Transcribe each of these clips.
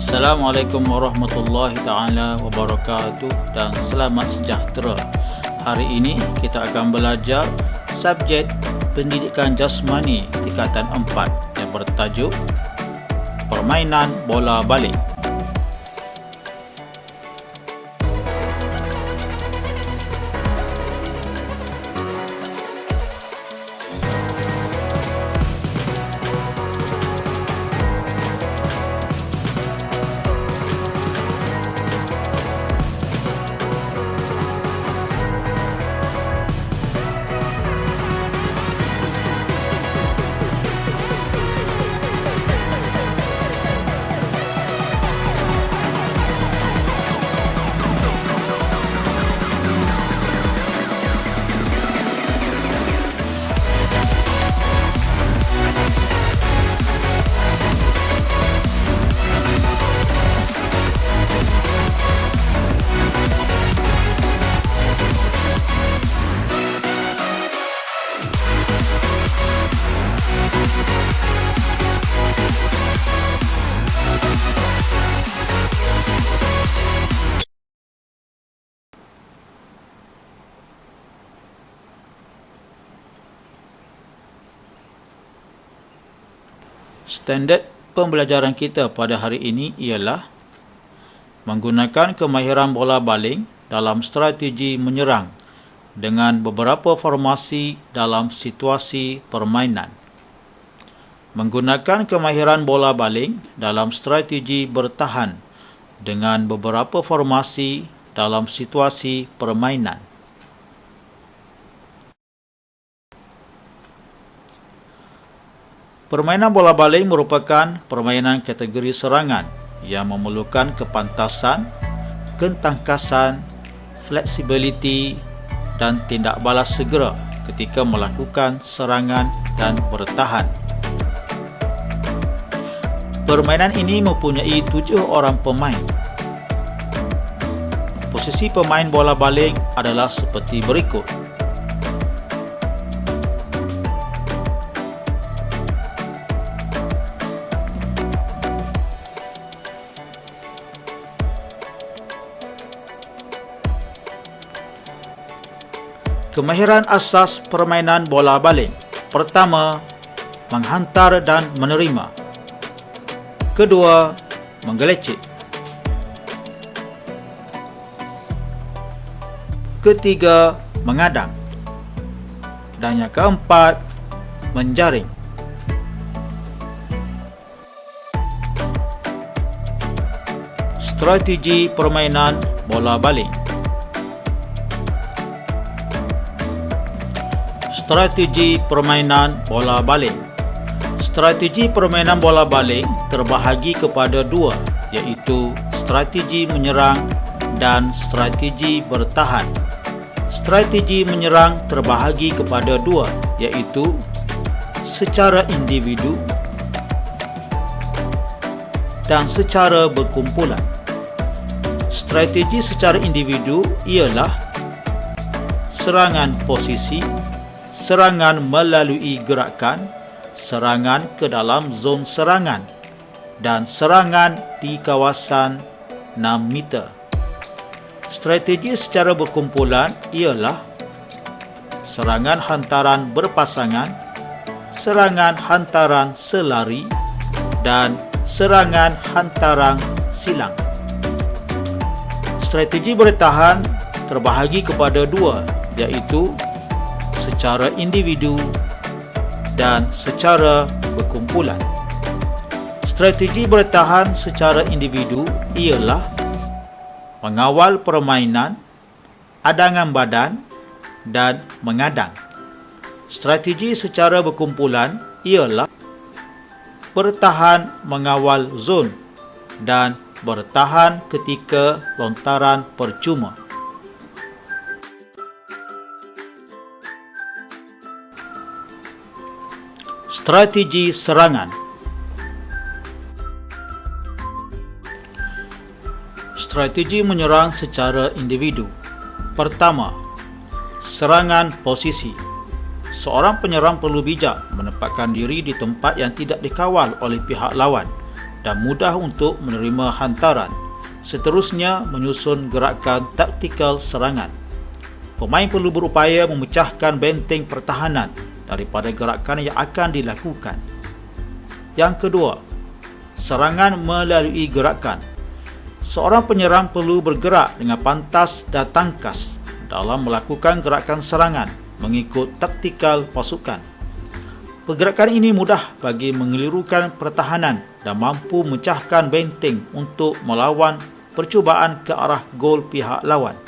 Assalamualaikum warahmatullahi ta'ala wabarakatuh dan selamat sejahtera. Hari ini kita akan belajar subjek pendidikan jasmani tingkatan 4 yang bertajuk permainan bola balik. Standard pembelajaran kita pada hari ini ialah menggunakan kemahiran bola baling dalam strategi menyerang dengan beberapa formasi dalam situasi permainan. Menggunakan kemahiran bola baling dalam strategi bertahan dengan beberapa formasi dalam situasi permainan. Permainan bola baling merupakan permainan kategori serangan yang memerlukan kepantasan, ketangkasan, fleksibiliti dan tindak balas segera ketika melakukan serangan dan bertahan. Permainan ini mempunyai 7 orang pemain. Posisi pemain bola baling adalah seperti berikut. Kemahiran asas permainan bola baling. Pertama, menghantar dan menerima. Kedua, menggelecek. Ketiga, mengadang. Dan yang keempat, menjaring. Strategi permainan bola baling. Strategi permainan bola baling. Strategi permainan bola baling terbahagi kepada 2, iaitu strategi menyerang dan strategi bertahan. Strategi menyerang terbahagi kepada 2, iaitu secara individu dan secara berkumpulan. Strategi secara individu ialah serangan posisi, serangan melalui gerakan, serangan ke dalam zon serangan, dan serangan di kawasan 6 meter. Strategi secara berkumpulan ialah serangan hantaran berpasangan, serangan hantaran selari, dan serangan hantaran silang. Strategi bertahan terbahagi kepada 2, iaitu secara individu dan secara berkumpulan. Strategi bertahan secara individu ialah mengawal permainan, adangan badan dan mengadang. Strategi secara berkumpulan ialah bertahan mengawal zon dan bertahan ketika lontaran percuma. Strategi serangan. Strategi menyerang secara individu. Pertama, serangan posisi. Seorang penyerang perlu bijak menempatkan diri di tempat yang tidak dikawal oleh pihak lawan dan mudah untuk menerima hantaran. Seterusnya, menyusun gerakan taktikal serangan. Pemain perlu berupaya memecahkan benteng pertahanan daripada gerakan yang akan dilakukan. Yang kedua, serangan melalui gerakan. Seorang penyerang perlu bergerak dengan pantas dan tangkas dalam melakukan gerakan serangan mengikut taktikal pasukan. Pergerakan ini mudah bagi mengelirukan pertahanan dan mampu memecahkan benteng untuk melawan percubaan ke arah gol pihak lawan.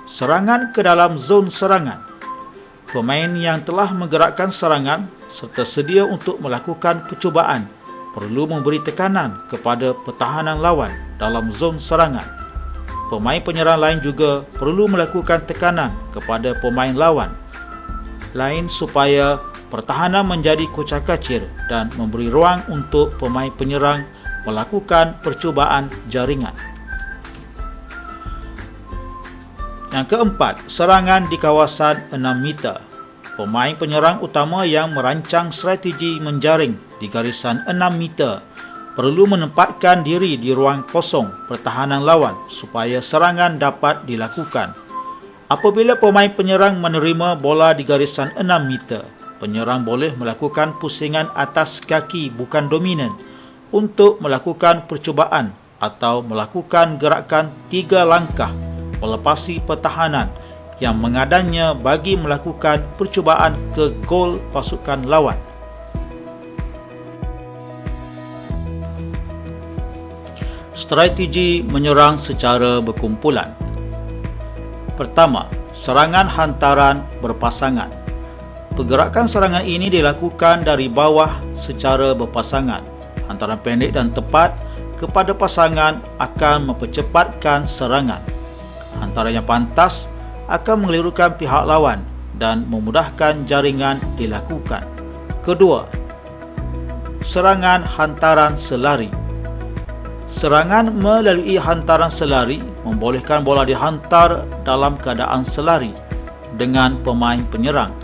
Serangan ke dalam zon serangan. Pemain yang telah menggerakkan serangan serta sedia untuk melakukan percubaan perlu memberi tekanan kepada pertahanan lawan dalam zon serangan. Pemain penyerang lain juga perlu melakukan tekanan kepada pemain lawan lain supaya pertahanan menjadi kocak-kacir dan memberi ruang untuk pemain penyerang melakukan percubaan jaringan. Yang keempat, serangan di kawasan 6 meter. Pemain penyerang utama yang merancang strategi menjaring di garisan 6 meter perlu menempatkan diri di ruang kosong pertahanan lawan supaya serangan dapat dilakukan. Apabila pemain penyerang menerima bola di garisan 6 meter, penyerang boleh melakukan pusingan atas kaki bukan dominan untuk melakukan percubaan atau melakukan gerakan 3 langkah melepasi pertahanan yang mengadangnya bagi melakukan percubaan ke gol pasukan lawan. Strategi menyerang secara berkumpulan. Pertama, serangan hantaran berpasangan. Pergerakan serangan ini dilakukan dari bawah secara berpasangan. Hantaran pendek dan tepat kepada pasangan akan mempercepatkan serangan. Hantaran yang pantas akan mengelirukan pihak lawan dan memudahkan jaringan dilakukan. Kedua, serangan hantaran selari. Serangan melalui hantaran selari membolehkan bola dihantar dalam keadaan selari dengan pemain penyerang.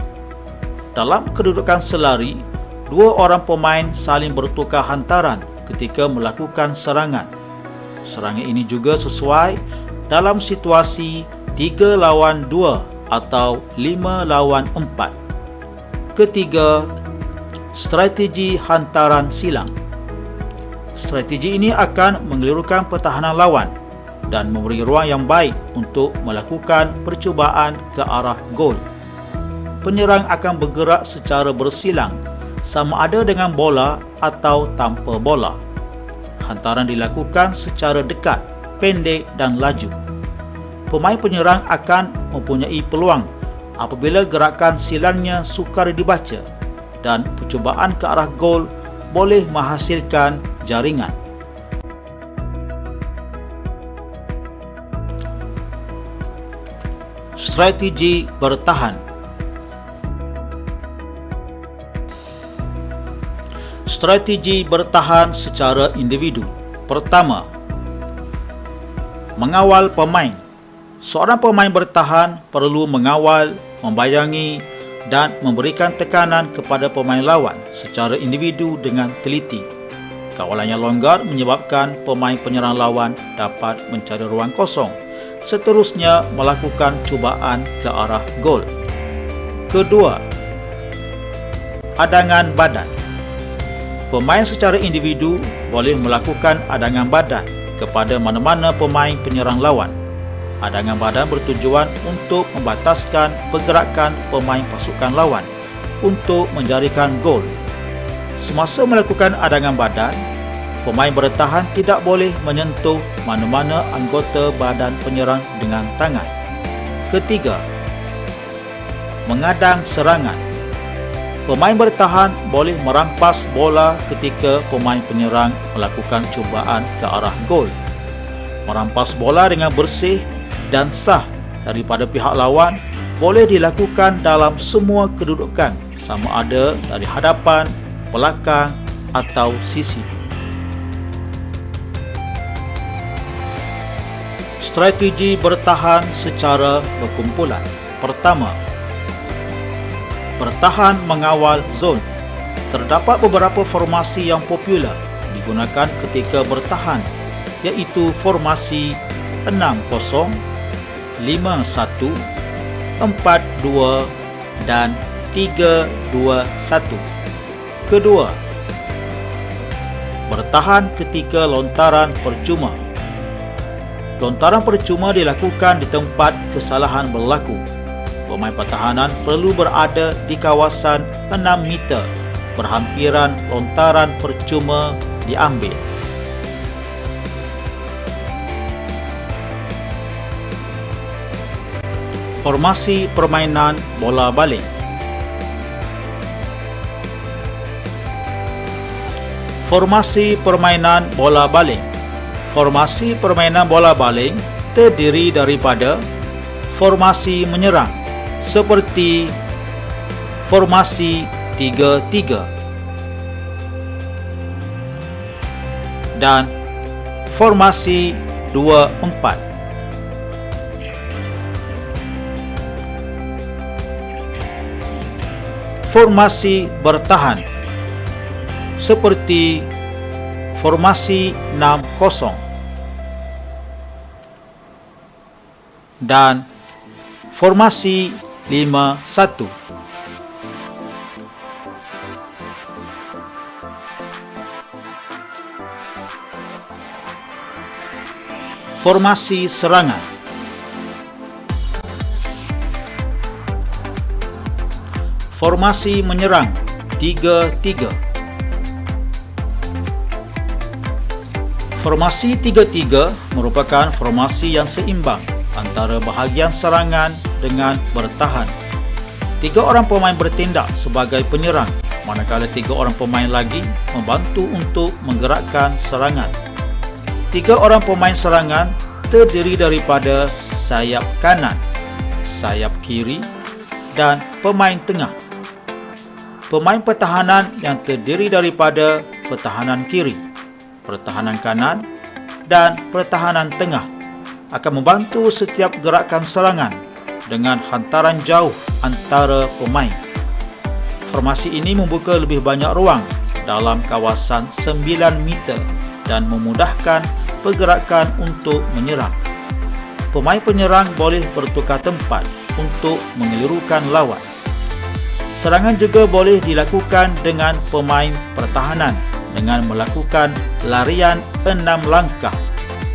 Dalam kedudukan selari, 2 orang pemain saling bertukar hantaran ketika melakukan serangan. Serangan ini juga sesuai dalam situasi 3 lawan 2 atau 5 lawan 4. Ketiga, strategi hantaran silang. Strategi ini akan mengelirukan pertahanan lawan dan memberi ruang yang baik untuk melakukan percubaan ke arah gol. Penyerang akan bergerak secara bersilang sama ada dengan bola atau tanpa bola. Hantaran dilakukan secara dekat, pendek dan laju. Pemain penyerang akan mempunyai peluang apabila gerakan silangnya sukar dibaca dan percubaan ke arah gol boleh menghasilkan jaringan. Strategi bertahan. Strategi bertahan secara individu. Pertama, mengawal pemain. Seorang pemain bertahan perlu mengawal, membayangi dan memberikan tekanan kepada pemain lawan secara individu dengan teliti. Kawalan yang longgar menyebabkan pemain penyerang lawan dapat mencari ruang kosong, seterusnya melakukan cubaan ke arah gol. Kedua, adangan badan. Pemain secara individu boleh melakukan adangan badan kepada mana-mana pemain penyerang lawan. Adangan badan bertujuan untuk membataskan pergerakan pemain pasukan lawan untuk menjarikan gol. Semasa melakukan adangan badan, pemain bertahan tidak boleh menyentuh mana-mana anggota badan penyerang dengan tangan. Ketiga, mengadang serangan. Pemain bertahan boleh merampas bola ketika pemain penyerang melakukan cubaan ke arah gol. Merampas bola dengan bersih dan sah daripada pihak lawan boleh dilakukan dalam semua kedudukan, sama ada dari hadapan, belakang atau sisi. Strategi bertahan secara berkumpulan. Pertama, bertahan mengawal zon. Terdapat beberapa formasi yang popular digunakan ketika bertahan, iaitu formasi 6-0, 5-1, 4-2 dan 3-2-1. Kedua, bertahan ketika lontaran percuma. Lontaran percuma dilakukan di tempat kesalahan berlaku. Pemain pertahanan perlu berada di kawasan 6 meter berhampiran lontaran percuma diambil. Formasi permainan bola balik. Formasi permainan bola balik. Formasi permainan bola balik terdiri daripada formasi menyerang seperti formasi 3-3 dan formasi 2-4. Formasi bertahan seperti formasi 6-0 dan formasi 5-1. Formasi serangan. Formasi menyerang 3-3. Formasi 3-3 merupakan formasi yang seimbang antara bahagian serangan dengan bertahan. 3 orang pemain bertindak sebagai penyerang, manakala 3 orang pemain lagi membantu untuk menggerakkan serangan. 3 orang pemain serangan terdiri daripada sayap kanan, sayap kiri dan pemain tengah. Pemain pertahanan yang terdiri daripada pertahanan kiri, pertahanan kanan dan pertahanan tengah akan membantu setiap gerakan serangan dengan hantaran jauh antara pemain. Formasi ini membuka lebih banyak ruang dalam kawasan 9 meter dan memudahkan pergerakan untuk menyerang. Pemain penyerang boleh bertukar tempat untuk mengelirukan lawan. Serangan juga boleh dilakukan dengan pemain pertahanan dengan melakukan larian 6 langkah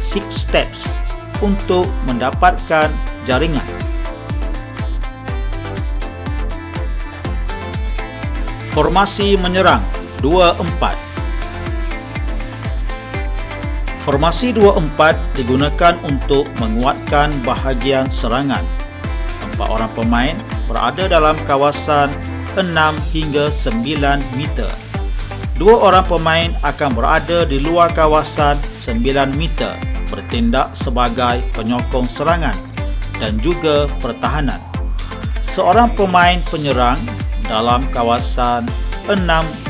6 steps untuk mendapatkan jaringan. Formasi menyerang 2-4. Formasi 2-4 digunakan untuk menguatkan bahagian serangan. 4 orang pemain berada dalam kawasan 6 hingga 9 meter. 2 orang pemain akan berada di luar kawasan 9 meter bertindak sebagai penyokong serangan dan juga pertahanan. Seorang pemain penyerang dalam kawasan 6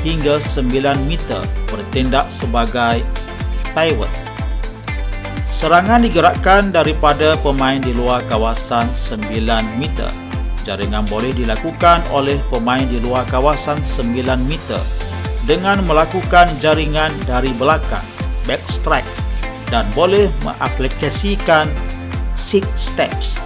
hingga 9 meter bertindak sebagai pivot. Serangan digerakkan daripada pemain di luar kawasan 9 meter. Jaringan boleh dilakukan oleh pemain di luar kawasan 9 meter dengan melakukan jaringan dari belakang, backstrike, dan boleh mengaplikasikan 6 steps.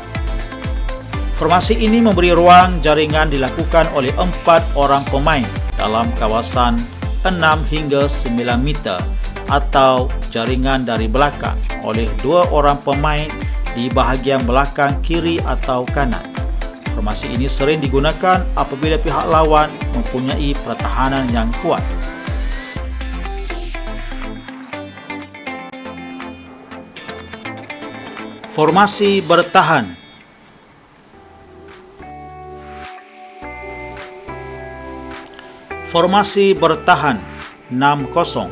Formasi ini memberi ruang jaringan dilakukan oleh 4 orang pemain dalam kawasan 6 hingga 9 meter atau jaringan dari belakang oleh 2 orang pemain di bahagian belakang kiri atau kanan. Formasi ini sering digunakan apabila pihak lawan mempunyai pertahanan yang kuat. Formasi bertahan. Formasi bertahan 6-0.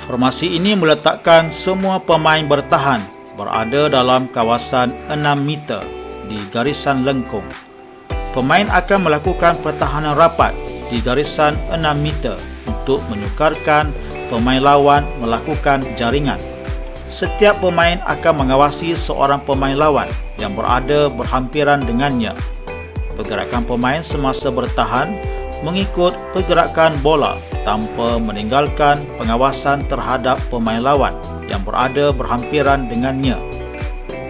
Formasi ini meletakkan semua pemain bertahan berada dalam kawasan 6 meter di garisan lengkung. Pemain akan melakukan pertahanan rapat di garisan 6 meter untuk menyukarkan pemain lawan melakukan jaringan. Setiap pemain akan mengawasi seorang pemain lawan yang berada berhampiran dengannya. Pergerakan pemain semasa bertahan mengikut pergerakan bola tanpa meninggalkan pengawasan terhadap pemain lawan yang berada berhampiran dengannya.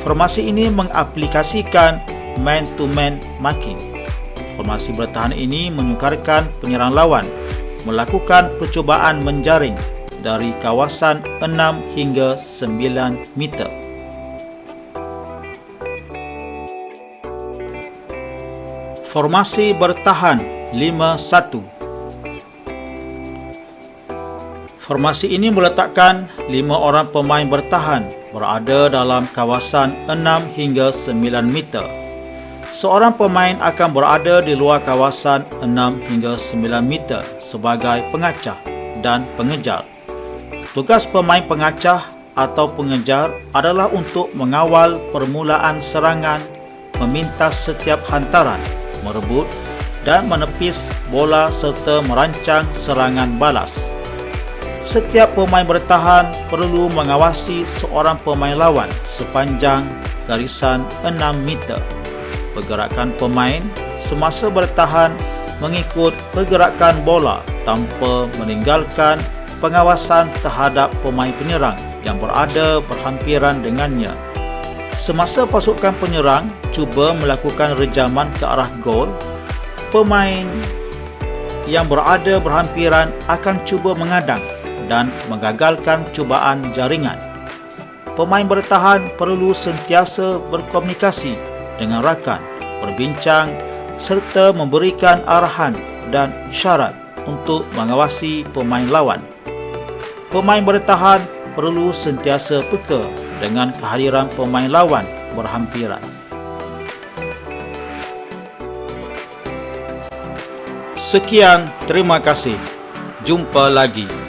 Formasi ini mengaplikasikan man-to-man marking. Formasi bertahan ini menyukarkan penyerang lawan melakukan percubaan menjaring dari kawasan 6 hingga 9 meter. Formasi bertahan 5-1. Formasi ini meletakkan 5 orang pemain bertahan berada dalam kawasan 6 hingga 9 meter. Seorang pemain akan berada di luar kawasan 6 hingga 9 meter sebagai pengacah dan pengejar. Tugas pemain pengacah atau pengejar adalah untuk mengawal permulaan serangan, memintas setiap hantaran, merebut dan menepis bola serta merancang serangan balas. Setiap pemain bertahan perlu mengawasi seorang pemain lawan sepanjang garisan 6 meter. Pergerakan pemain semasa bertahan mengikut pergerakan bola tanpa meninggalkan pengawasan terhadap pemain penyerang yang berada berhampiran dengannya. Semasa pasukan penyerang cuba melakukan rejaman ke arah gol, pemain yang berada berhampiran akan cuba mengadang dan menggagalkan cubaan jaringan. Pemain bertahan perlu sentiasa berkomunikasi dengan rakan, berbincang serta memberikan arahan dan isyarat untuk mengawasi pemain lawan. Pemain bertahan perlu sentiasa peka dengan kehadiran pemain lawan berhampiran. Sekian, terima kasih. Jumpa lagi.